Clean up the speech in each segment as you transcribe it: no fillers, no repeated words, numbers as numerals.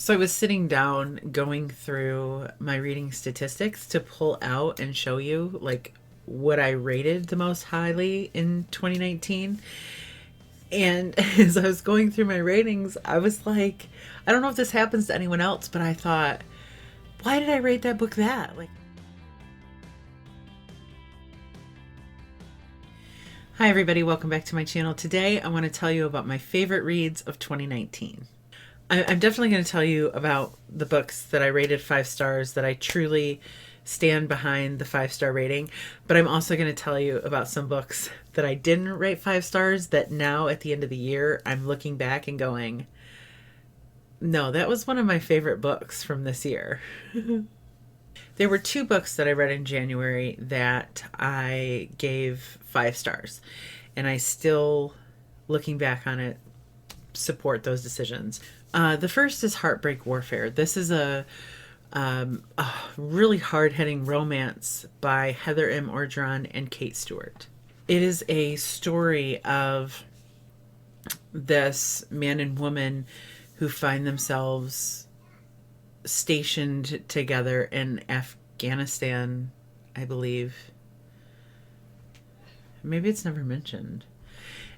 So I was sitting down going through my reading statistics to pull out and show you like what I rated the most highly in 2019. And as I was going through my ratings, I was like, I don't know if this happens to anyone else, but I thought, why did I rate that book that? Like, hi everybody, welcome back to my channel. Today I want to tell you about my favorite reads of 2019. I'm definitely going to tell you about the books that I rated 5 stars, that I truly stand behind the 5-star rating, but I'm also going to tell you about some books that I didn't rate 5 stars that now at the end of the year I'm looking back and going, no, that was one of my favorite books from this year. There were 2 books that I read in January that I gave 5 stars, and I still, looking back on it, support those decisions. The first is Heartbreak Warfare. This is a really hard-hitting romance by Heather M. Orgeron and Kate Stewart. It is a story of this man and woman who find themselves stationed together in Afghanistan, I believe. Maybe it's never mentioned.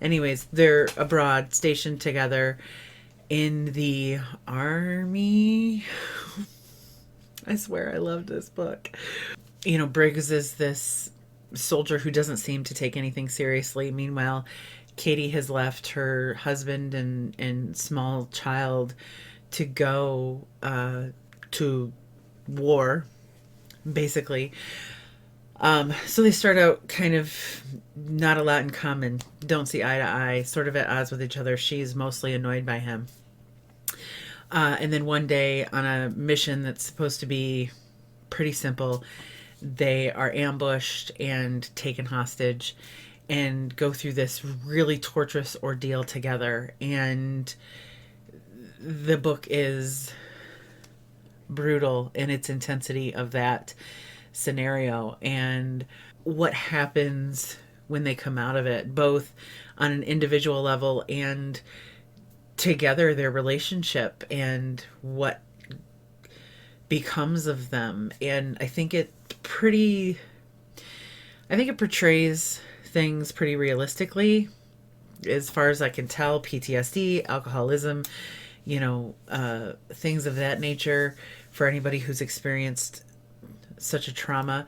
Anyways, they're abroad, stationed together in the army. I swear I love this book. You know, Briggs is this soldier who doesn't seem to take anything seriously. Meanwhile, Katie has left her husband and small child to go to war, basically. So they start out kind of not a lot in common, don't see eye to eye, sort of at odds with each other. She's mostly annoyed by him. And then one day on a mission that's supposed to be pretty simple, they are ambushed and taken hostage and go through this really torturous ordeal together. And the book is brutal in its intensity of that scenario and what happens when they come out of it, both on an individual level and together, their relationship and what becomes of them. And I think it portrays things pretty realistically, as far as I can tell. PTSD, alcoholism, things of that nature for anybody who's experienced such a trauma.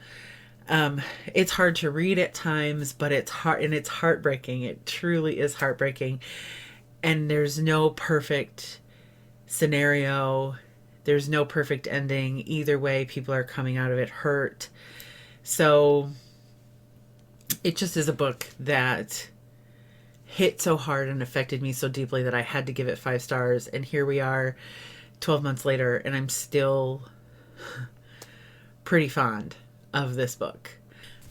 It's hard to read at times, but it's hard, and it's heartbreaking. It truly is heartbreaking. And there's no perfect scenario. There's no perfect ending. Either way, people are coming out of it hurt. So it just is a book that hit so hard and affected me so deeply that I had to give it 5 stars. And here we are 12 months later, and I'm still pretty fond of this book.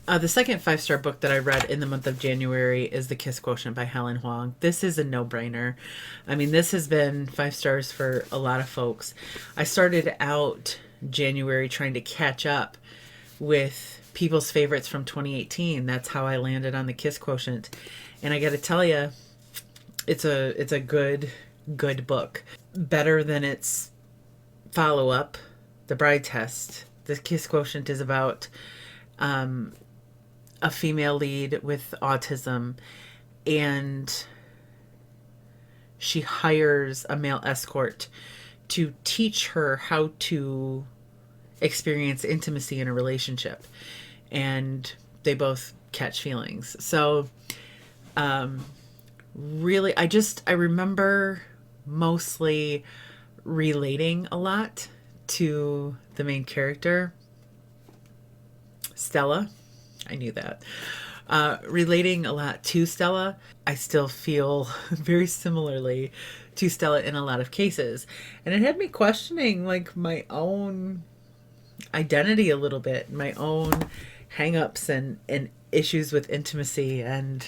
The second 5-star book that I read in the month of January is The Kiss Quotient by Helen Huang. This is a no-brainer. I mean, this has been 5 stars for a lot of folks. I started out January trying to catch up with people's favorites from 2018. That's how I landed on The Kiss Quotient. And I got to tell you, it's a good book. Better than its follow-up, The Bride Test. The Kiss Quotient is about a female lead with autism, and she hires a male escort to teach her how to experience intimacy in a relationship, and they both catch feelings. So really, I remember mostly relating a lot to the main character, Stella. I knew that. Relating a lot to Stella. I still feel very similarly to Stella in a lot of cases. And it had me questioning like my own identity a little bit, my own hang-ups and issues with intimacy. And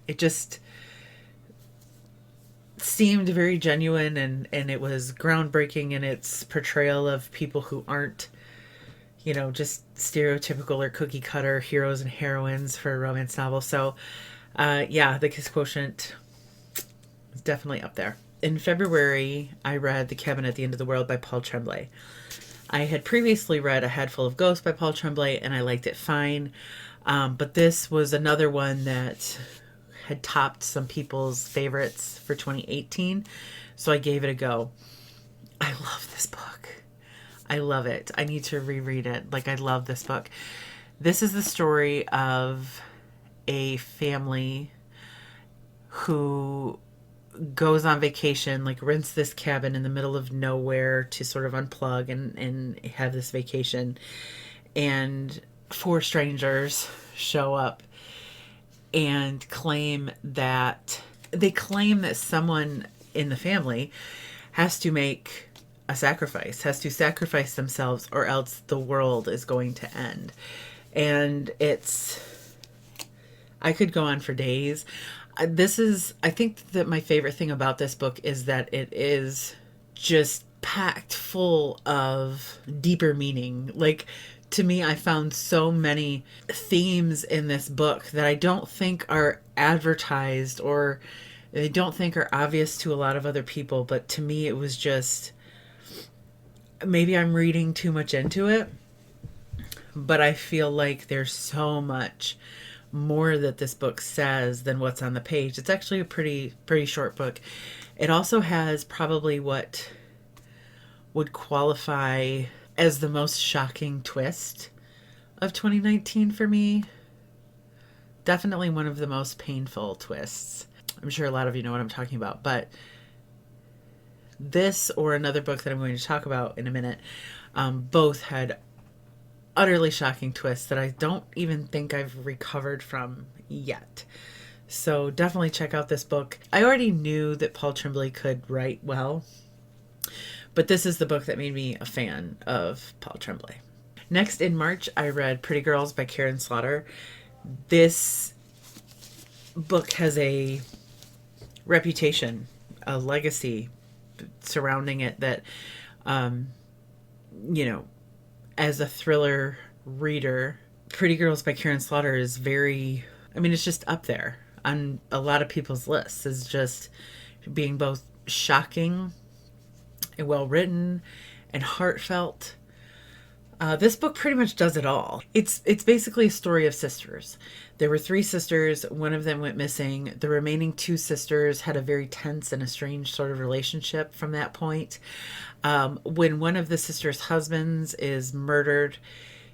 it just seemed very genuine, and it was groundbreaking in its portrayal of people who aren't, just stereotypical or cookie cutter heroes and heroines for a romance novel. So, The Kiss Quotient is definitely up there. in February, I read The Cabin at the End of the World by Paul Tremblay. I had previously read A Head Full of Ghosts by Paul Tremblay, and I liked it fine. But this was another one that had topped some people's favorites for 2018, so I gave it a go. I love this book. I love it. I need to reread it. Like, I love this book. This is the story of a family who goes on vacation, like rents this cabin in the middle of nowhere to sort of unplug and have this vacation. And 4 strangers show up and claim that someone in the family has to make a sacrifice, has to sacrifice themselves, or else the world is going to end. And I could go on for days. I think that my favorite thing about this book is that it is just packed full of deeper meaning. Like, to me, I found so many themes in this book that I don't think are advertised, or they don't think are obvious to a lot of other people. But to me, it was just, maybe I'm reading too much into it, but I feel like there's so much more that this book says than what's on the page. It's actually a pretty short book. It also has probably what would qualify as the most shocking twist of 2019 for me. Definitely one of the most painful twists. I'm sure a lot of you know what I'm talking about, but this or another book that I'm going to talk about in a minute, both had utterly shocking twists that I don't even think I've recovered from yet. So definitely check out this book. I already knew that Paul Tremblay could write well, but this is the book that made me a fan of Paul Tremblay. Next, in March, I read Pretty Girls by Karen Slaughter. This book has a reputation, a legacy surrounding it that, as a thriller reader, Pretty Girls by Karen Slaughter is it's just up there on a lot of people's lists, is just being both shocking and well written and heartfelt. This book pretty much does it all. It's basically a story of sisters. There were 3 sisters. One of them went missing. The remaining 2 sisters had a very tense and estranged sort of relationship from that point. When one of the sisters' husbands is murdered,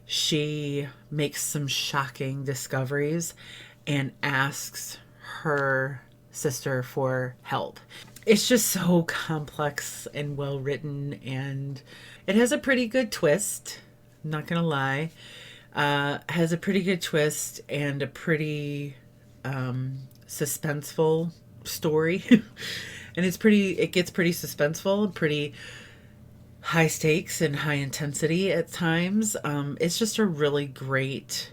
she makes some shocking discoveries and asks her sister for help. It's just so complex and well written, and it has a pretty good twist. I'm not gonna lie. Has a pretty good twist and a pretty suspenseful story. And it gets pretty suspenseful and pretty high stakes and high intensity at times. It's just a really great,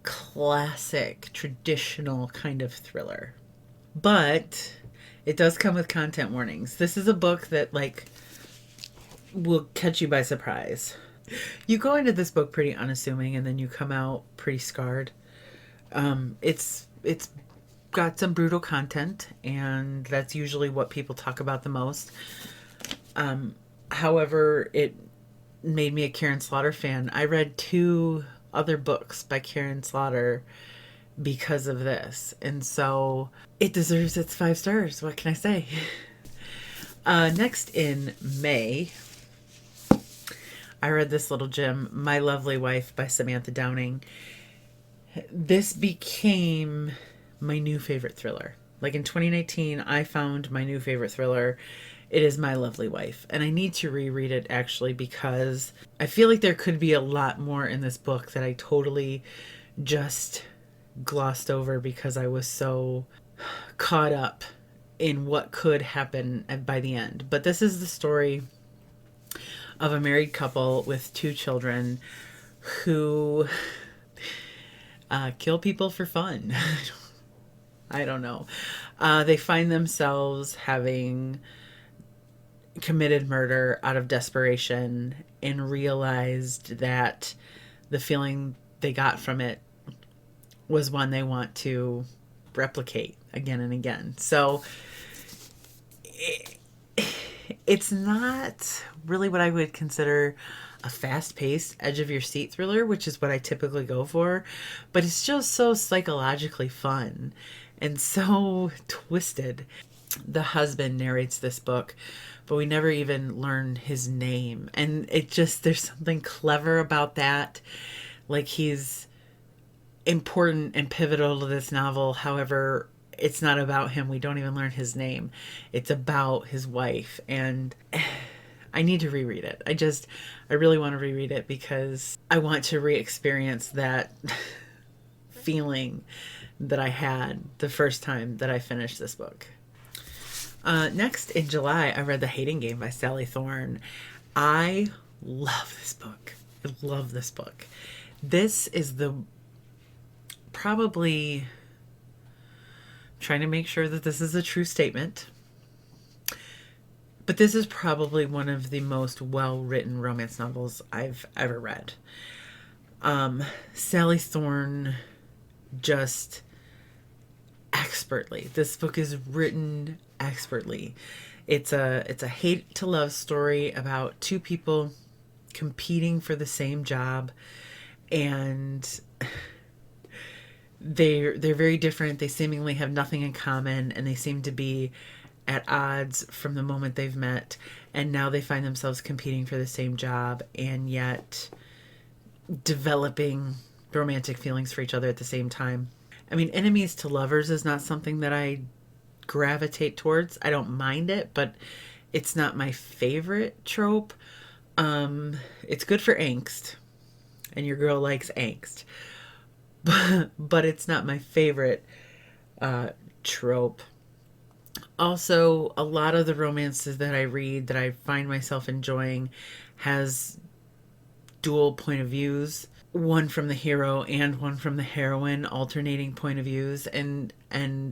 classic, traditional kind of thriller. But it does come with content warnings. This is a book that will catch you by surprise. You go into this book pretty unassuming, and then you come out pretty scarred. It's got some brutal content, and that's usually what people talk about the most. However, it made me a Karen Slaughter fan. I read 2 other books by Karen Slaughter because of this, and so it deserves its 5 stars. What can I say? Next, in May, I read this little gem, My Lovely Wife by Samantha Downing. This became my new favorite thriller. Like, in 2019, I found my new favorite thriller. It is My Lovely Wife. And I need to reread it, actually, because I feel like there could be a lot more in this book that I totally just glossed over because I was so caught up in what could happen by the end. But this is the story of a married couple with 2 children who kill people for fun. I don't know. They find themselves having committed murder out of desperation and realized that the feeling they got from it was one they want to replicate again and again. So it's not really what I would consider a fast-paced, edge-of-your-seat thriller, which is what I typically go for, but it's just so psychologically fun and so twisted. The husband narrates this book, but we never even learn his name, and it just, there's something clever about that. Like, he's important and pivotal to this novel. However, it's not about him. We don't even learn his name. It's about his wife. And I need to reread it. I really want to reread it because I want to re-experience that feeling that I had the first time that I finished this book. Next, in July, I read The Hating Game by Sally Thorne. I love this book. I love this book. This is probably, trying to make sure that this is a true statement, but this is probably one of the most well-written romance novels I've ever read. Sally Thorne just expertly. This book is written expertly. It's a hate to love story about two people competing for the same job, and they're very different. They seemingly have nothing in common, and they seem to be at odds from the moment they've met, and now they find themselves competing for the same job and yet developing romantic feelings for each other at the same time. I mean, enemies to lovers is not something that I gravitate towards. I don't mind it, but it's not my favorite trope. It's good for angst, and your girl likes angst, but it's not my favorite trope. Also, a lot of the romances that I read that I find myself enjoying has dual point of views, one from the hero and one from the heroine, alternating point of views, and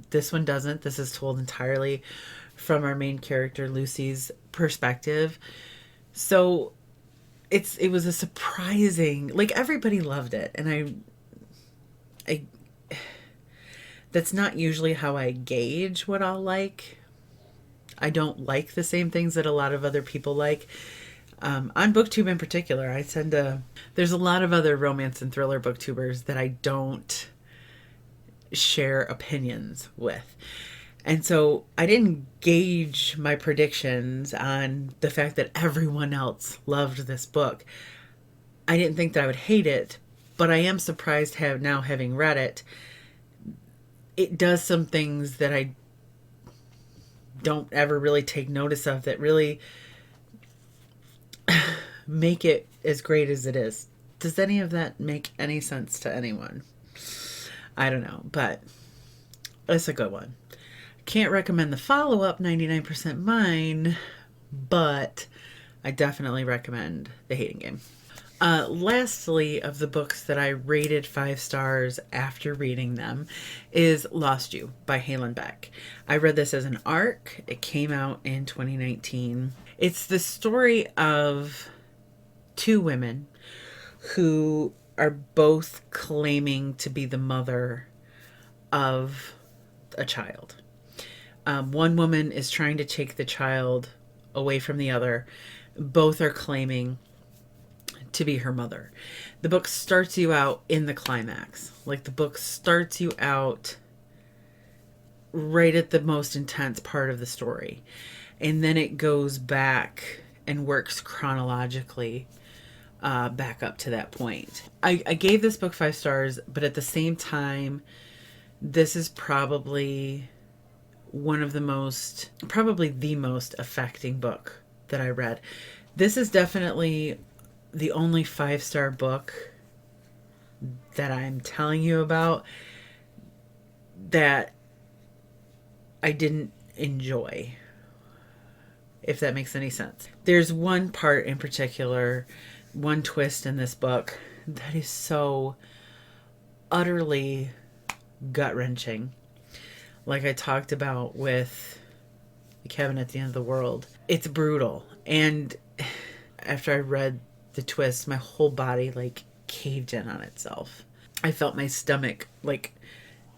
this one doesn't. This is told entirely from our main character Lucy's perspective. So it was a surprising, like, everybody loved it, and I that's not usually how I gauge what I'll like. I don't like the same things that a lot of other people like. On booktube in particular, there's a lot of other romance and thriller booktubers that I don't share opinions with. And so I didn't gauge my predictions on the fact that everyone else loved this book. I didn't think that I would hate it, but I am surprised now having read it. It does some things that I don't ever really take notice of that really make it as great as it is. Does any of that make any sense to anyone? I don't know, but it's a good one. Can't recommend the follow-up, 99% Mine, but I definitely recommend The Hating Game. Lastly, of the books that I rated 5 stars after reading them is Lost You by Halen Beck. I read this as an ARC. It came out in 2019. It's the story of 2 women who are both claiming to be the mother of a child. One woman is trying to take the child away from the other. Both are claiming to be her mother. The book starts you out in the climax. Like, the book starts you out right at the most intense part of the story. And then it goes back and works chronologically back up to that point. I gave this book 5 stars, but at the same time, this is probably the most affecting book that I read. This is definitely the only 5-star book that I'm telling you about that I didn't enjoy, if that makes any sense. There's one part in particular, one twist in this book that is so utterly gut-wrenching. Like I talked about with The Cabin at the End of the World. It's brutal. And after I read the twist, my whole body caved in on itself. I felt my stomach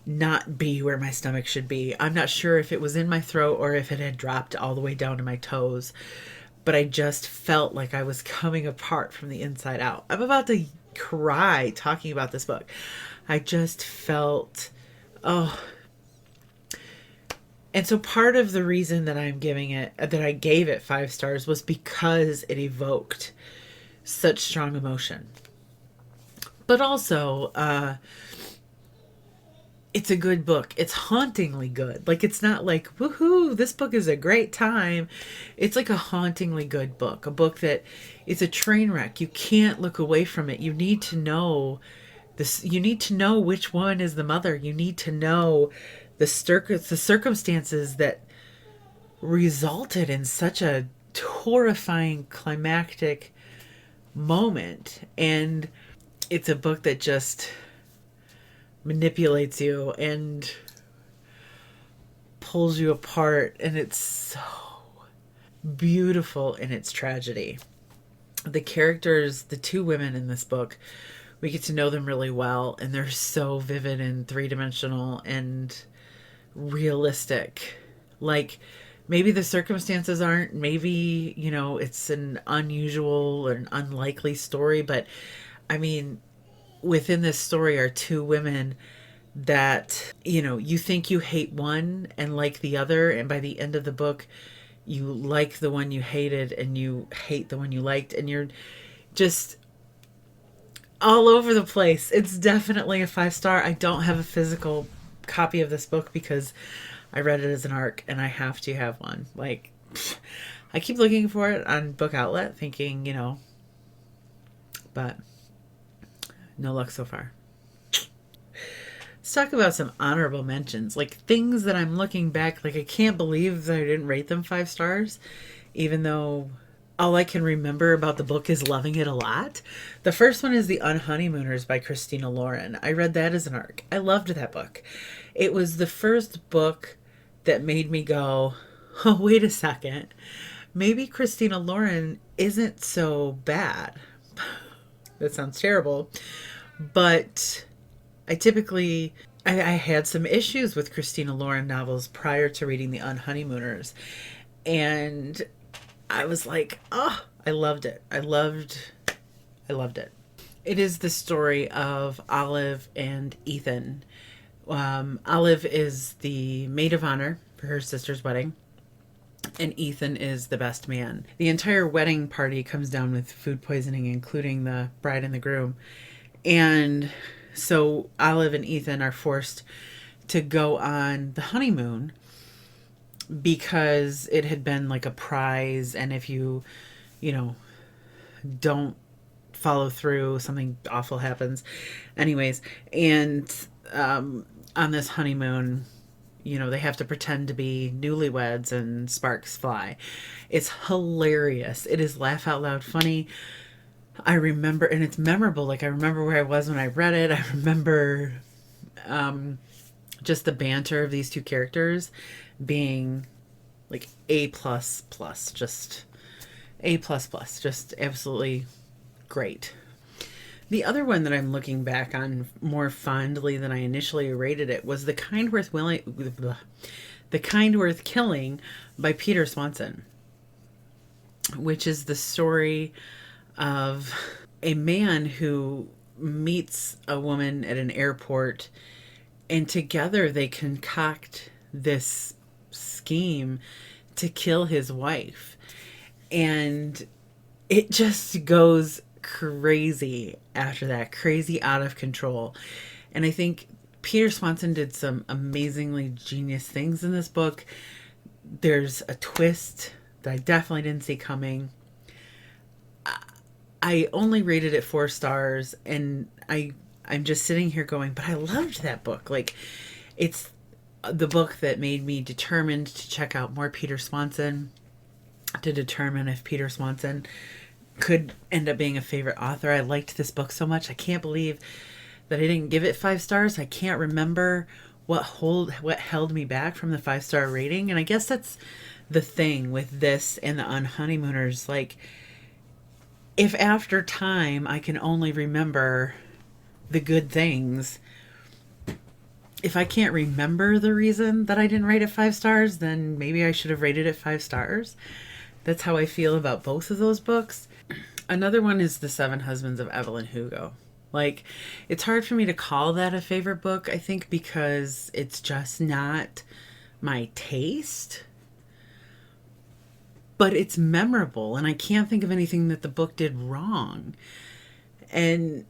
not be where my stomach should be. I'm not sure if it was in my throat or if it had dropped all the way down to my toes, but I just felt like I was coming apart from the inside out. I'm about to cry talking about this book. I just felt, oh. And so part of the reason that I gave it 5 stars was because it evoked such strong emotion. But also, it's a good book. It's hauntingly good. Like, it's not like, woohoo, this book is a great time. It's like a hauntingly good book. A book that is a train wreck. You can't look away from it. You need to know this. You need to know which one is the mother. You need to know the circumstances that resulted in such a horrifying climactic moment. And it's a book that just manipulates you and pulls you apart, and it's so beautiful in its tragedy. The characters, the 2 women in this book, we get to know them really well, and they're so vivid and 3-dimensional and realistic. Like, maybe the circumstances aren't, maybe, you know, it's an unusual or an unlikely story, but I mean, within this story are 2 women that, you know, you think you hate one and like the other, and by the end of the book you like the one you hated and you hate the one you liked, and you're just all over the place. It's definitely a 5 star. I don't have a physical copy of this book because I read it as an ARC and I have to have one. Like, I keep looking for it on Book Outlet thinking, you know, but no luck so far. Let's talk about some honorable mentions, like things that I'm looking back, like I can't believe that I didn't rate them 5 stars, even though all I can remember about the book is loving it a lot. The first one is The Unhoneymooners by Christina Lauren. I read that as an ARC. I loved that book. It was the first book that made me go, oh, wait a second. Maybe Christina Lauren isn't so bad. That sounds terrible. But I had some issues with Christina Lauren novels prior to reading The Unhoneymooners. And I was like, oh, I loved it. I loved it. It is the story of Olive and Ethan. Olive is the maid of honor for her sister's wedding, and Ethan is the best man. The entire wedding party comes down with food poisoning, including the bride and the groom. And so Olive and Ethan are forced to go on the honeymoon because it had been like a prize, and if you don't follow through, something awful happens. Anyways, and on this honeymoon, they have to pretend to be newlyweds and sparks fly. It's hilarious. It is laugh out loud funny. I remember, and it's memorable. Like, I remember where I was when I read it. I remember just the banter of these two characters being like A++, just A++, just absolutely great. The other one that I'm looking back on more fondly than I initially rated it was The Kind Worth Killing by Peter Swanson, which is the story of a man who meets a woman at an airport, and together they concoct this scheme to kill his wife. And it just goes crazy after that, crazy out of control. And I think Peter Swanson did some amazingly genius things in this book. There's a twist that I definitely didn't see coming. I only rated it 4 stars, and I'm just sitting here going, but I loved that book. Like, it's the book that made me determined to check out more Peter Swanson, to determine if Peter Swanson could end up being a favorite author. I liked this book so much. I can't believe that I didn't give it 5 stars. I can't remember what held me back from the 5-star rating. And I guess that's the thing with this and The Unhoneymooners. Like, if after time I can only remember the good things, if I can't remember the reason that I didn't rate it 5 stars, then maybe I should have rated it 5 stars. That's how I feel about both of those books. Another one is The Seven Husbands of Evelyn Hugo. Like, it's hard for me to call that a favorite book, I think, because it's just not my taste. But it's memorable, and I can't think of anything that the book did wrong. And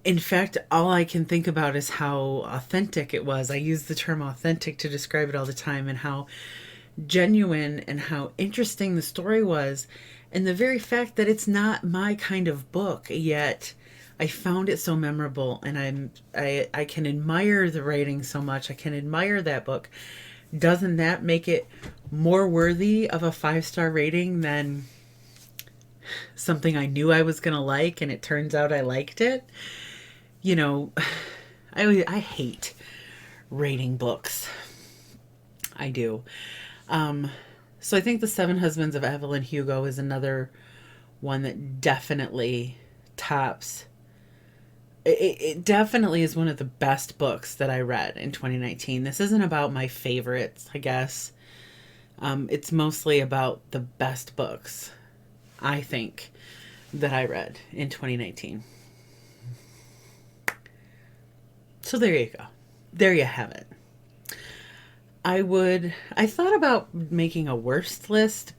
in fact, all I can think about is how authentic it was. I use the term authentic to describe it all the time, and how genuine and how interesting the story was. And the very fact that it's not my kind of book, yet I found it so memorable, and I can admire the writing so much. I can admire that book. Doesn't that make it more worthy of a 5-star rating than something I knew I was going to like and it turns out I liked it? You know, I hate rating books. I do. So I think The Seven Husbands of Evelyn Hugo is another one that definitely tops. It definitely is one of the best books that I read in 2019. This isn't about my favorites, I guess. It's mostly about the best books, I think, that I read in 2019. So there you go. There you have it. I thought about making a worst list,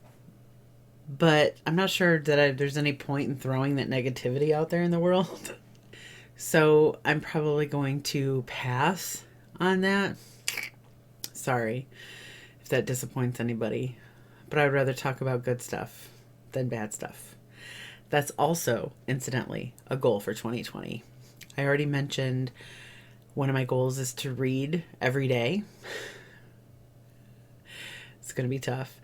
but I'm not sure that there's any point in throwing that negativity out there in the world. So I'm probably going to pass on that. Sorry if that disappoints anybody, but I'd rather talk about good stuff than bad stuff. That's also, incidentally, a goal for 2020. I already mentioned one of my goals is to read every day. It's going to be tough.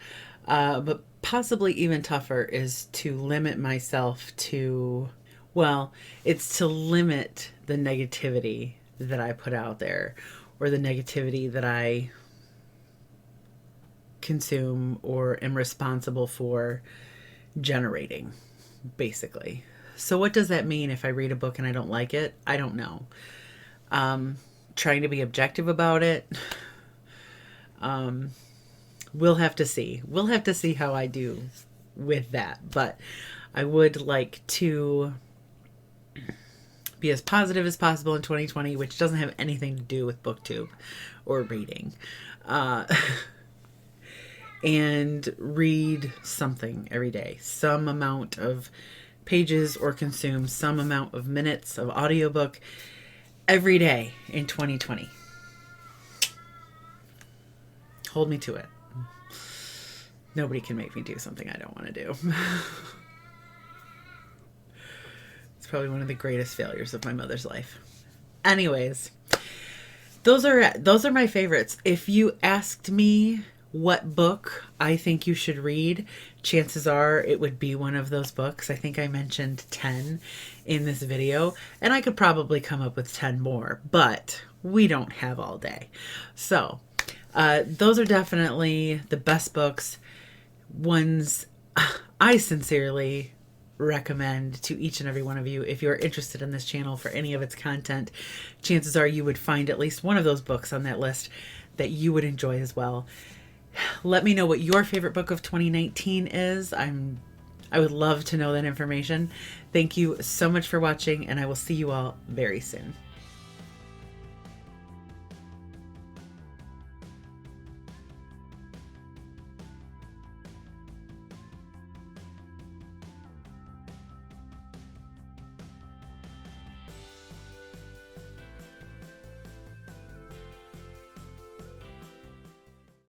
But possibly even tougher is to limit myself to, well, it's to limit the negativity that I put out there, or the negativity that I consume or am responsible for generating, basically. So what does that mean if I read a book and I don't like it? I don't know. Trying to be objective about it. We'll have to see. We'll have to see how I do with that. But I would like to be as positive as possible in 2020, which doesn't have anything to do with booktube or reading. And read something every day. Some amount of pages, or consume some amount of minutes of audiobook every day in 2020. Hold me to it. Nobody can make me do something I don't want to do. It's probably one of the greatest failures of my mother's life. Anyways, those are my favorites. If you asked me what book I think you should read, chances are it would be one of those books. I think I mentioned 10 in this video, and I could probably come up with 10 more, but we don't have all day. So those are definitely the best books, ones I sincerely recommend to each and every one of you. If you're interested in this channel for any of its content, chances are you would find at least one of those books on that list that you would enjoy as well. Let me know what your favorite book of 2019 is. I would love to know that information. Thank you so much for watching, and I will see you all very soon.